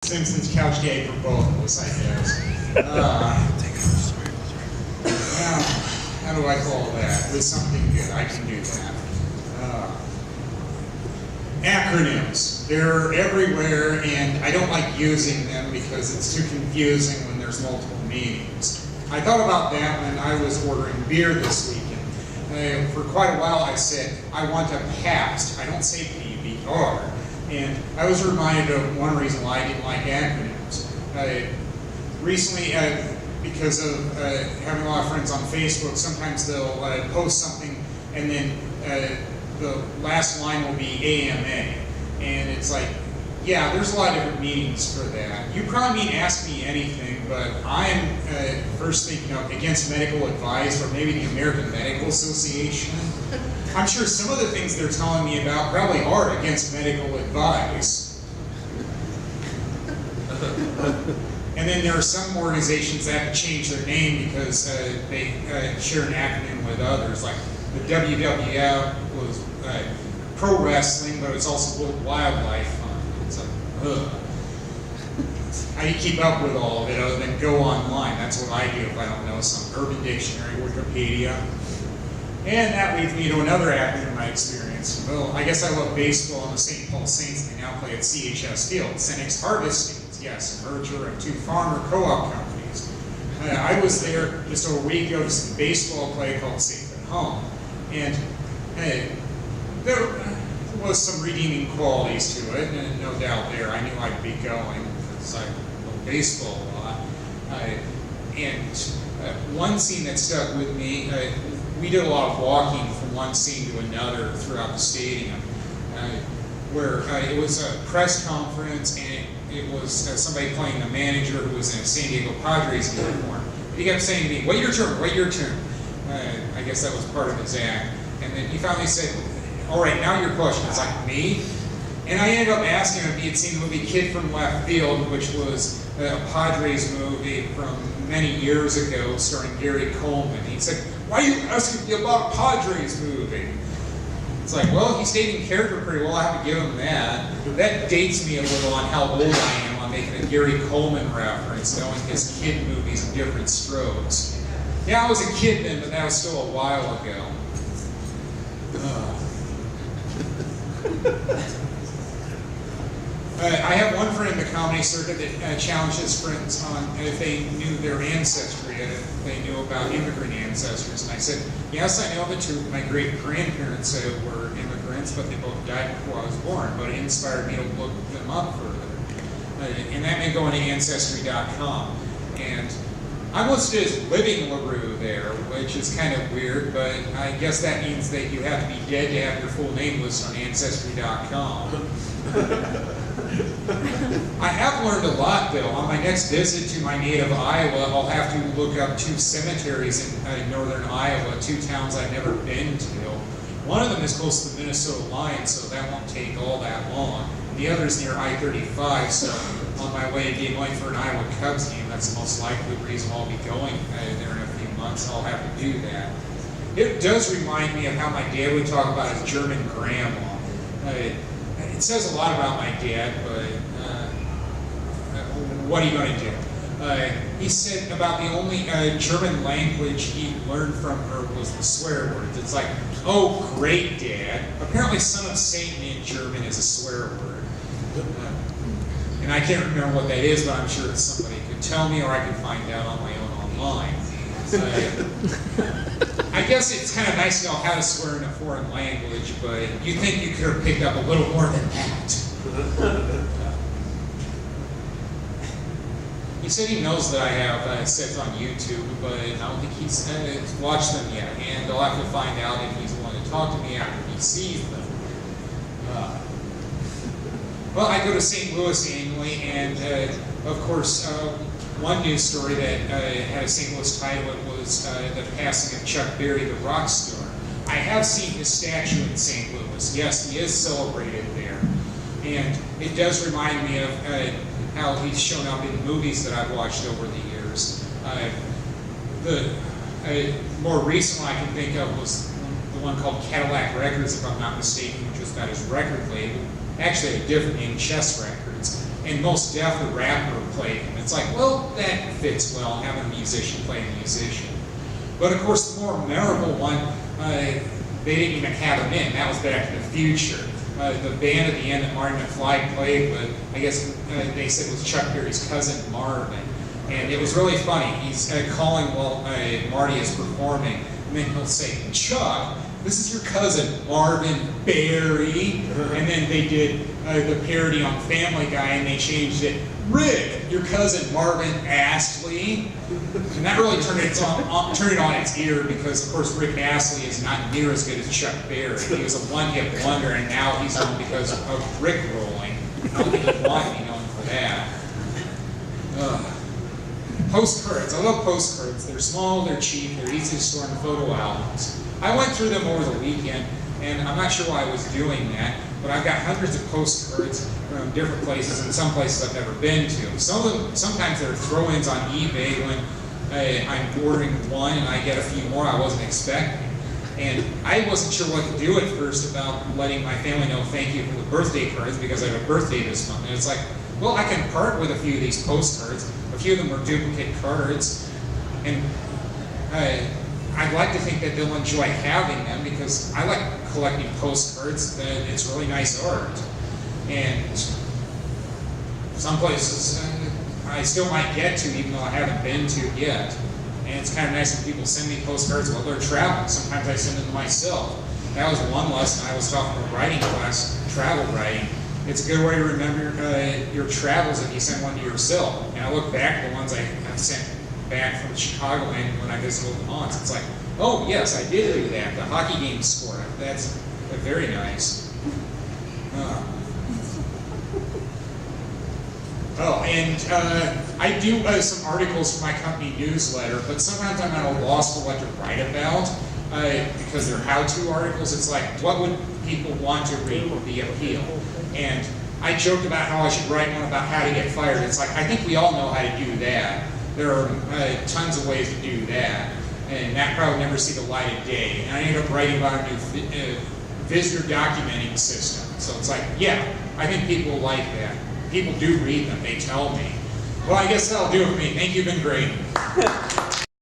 Simpsons couch gag for both of us, I guess. Now, how do I call that? With something good, I can do that. Acronyms. They're everywhere, and I don't like using them because it's too confusing when there's multiple meanings. I thought about that when I was ordering beer this weekend. For quite a while I said, I want a past. I don't say PBR. And I was reminded of one reason why I didn't like acronyms. Recently, because of having a lot of friends on Facebook, sometimes they'll post something and then the last line will be AMA. And it's like, yeah, there's a lot of different meanings for that. You probably mean ask me anything, but I'm first thinking of against medical advice, or maybe the American Medical Association. I'm sure some of the things they're telling me about probably are against medical advice. And then there are some organizations that have to change their name because they share an acronym with others. Like the WWF was pro wrestling, but it's also World Wildlife Fund. It's like, ugh. How do you keep up with all of it other than go online? That's what I do if I don't know some Urban Dictionary, Wikipedia. And that leads me to another acronym I experienced. Well, I guess I love baseball and the St. Paul Saints. They now play at CHS Field. Senex Harvest Fields, yes, a merger of two farmer co-op companies. I was there just over a week ago to some baseball play called Safe at Home. And there was some redeeming qualities to it, and no doubt there. I knew I'd be going because I love baseball a lot. One scene that stuck with me, we did a lot of walking from one scene to another throughout the stadium, where it was a press conference and it was somebody playing the manager who was in a San Diego Padres uniform. He kept saying to me, wait your turn, wait your turn. I guess that was part of his act. And then he finally said, all right, now your question. It's like, me? And I ended up asking him if he had seen the movie Kid from Left Field, which was a Padres movie from many years ago starring Gary Coleman. He said, why are you asking me about a Padres movie? It's like, well, he stayed in character pretty well. I have to give him that. That dates me a little on how old I am on making a Gary Coleman reference, knowing his kid movies in different strokes. Yeah, I was a kid then, but that was still a while ago. I have one friend in the comedy circuit that challenged his friends on if they knew their ancestry, if they knew about immigrant ancestors. And I said, yes, I know that two of my great-grandparents were immigrants, but they both died before I was born. But it inspired me to look them up further. And that meant going to Ancestry.com. And I'm listed as living LaRue there, which is kind of weird, but I guess that means that you have to be dead to have your full name listed on Ancestry.com. I have learned a lot, though. On my next visit to my native Iowa, I'll have to look up two cemeteries in northern Iowa, two towns I've never been to. One of them is close to the Minnesota line, so that won't take all that long. The other is near I-35, so on my way to Des Moines for an Iowa Cubs game, that's the most likely reason I'll be going there in a few months. I'll have to do that. It does remind me of how my dad would talk about his German grandma. It says a lot about my dad, but what are you going to do? He said about the only German language he learned from her was the swear words. It's like, oh, great, Dad. Apparently son of Satan in German is a swear word. And I can't remember what that is, but I'm sure that somebody could tell me, or I could find out on my own online. I guess it's kind of nice to know how to swear in a foreign language, but you'd think you could have picked up a little more than that. He said he knows that I have sets on YouTube, but I don't think he's watched them yet, and I'll have to find out if he's willing to talk to me after he sees them. Well, I go to St. Louis annually, and of course, one news story that had a St. Louis title was the passing of Chuck Berry, the rock star. I have seen his statue in St. Louis. Yes, he is celebrated there. And it does remind me of how he's shown up in movies that I've watched over the years. The more recent one I can think of was the one called Cadillac Records, if I'm not mistaken, which was about his record label. Actually, a different name, Chess Records. and Most Def, the rapper, played him. It's like, well, that fits well, having a musician play a musician. But of course, the more memorable one, they didn't even have him in. That was Back to the Future. The band at the end that Marty McFly played with, I guess they said it was Chuck Berry's cousin Marvin. And it was really funny. He's calling while Marty is performing, and then he'll say, "Chuck, this is your cousin Marvin Berry." And then they did the parody on Family Guy, and they changed it, "Rick, your cousin Marvin Astley." And that really turned it on its ear, because of course Rick Astley is not near as good as Chuck Berry. He was a one-hit wonder, and now he's known because of Rick rolling. I don't think he'd want to be known for that. Postcards. I love postcards. They're small, they're cheap, they're easy to store in photo albums. I went through them over the weekend, and I'm not sure why I was doing that, but I've got hundreds of postcards from different places, and some places I've never been to. Some of them, sometimes they're throw-ins on eBay when I'm ordering one and I get a few more I wasn't expecting. And I wasn't sure what to do at first about letting my family know thank you for the birthday cards, because I have a birthday this month. And it's like, well, I can part with a few of these postcards. A few of them are duplicate cards, and I'd like to think that they'll enjoy having them, because I like collecting postcards. It's really nice art. And some places I still might get to, even though I haven't been to yet. And it's kind of nice when people send me postcards while they're traveling. Sometimes I send them to myself. That was one lesson I was taught in a writing class, travel writing. It's a good way to remember your travels if you send one to yourself. And I look back at the ones I've sent back from Chicagoland when I visited the aunts. It's like, oh yes, I did do that. The hockey game score. That's very nice. I do some articles for my company newsletter, but sometimes I'm at a loss for what to write about, because they're how-to articles. It's like, what would people want to read would be appeal. And I joked about how I should write one about how to get fired. It's like, I think we all know how to do that. There are tons of ways to do that, and that probably never see the light of day. And I ended up writing about a new visitor documenting system. So it's like, yeah, I think people like that. People do read them, they tell me. Well, I guess that'll do it for me. Thank you, you've been great.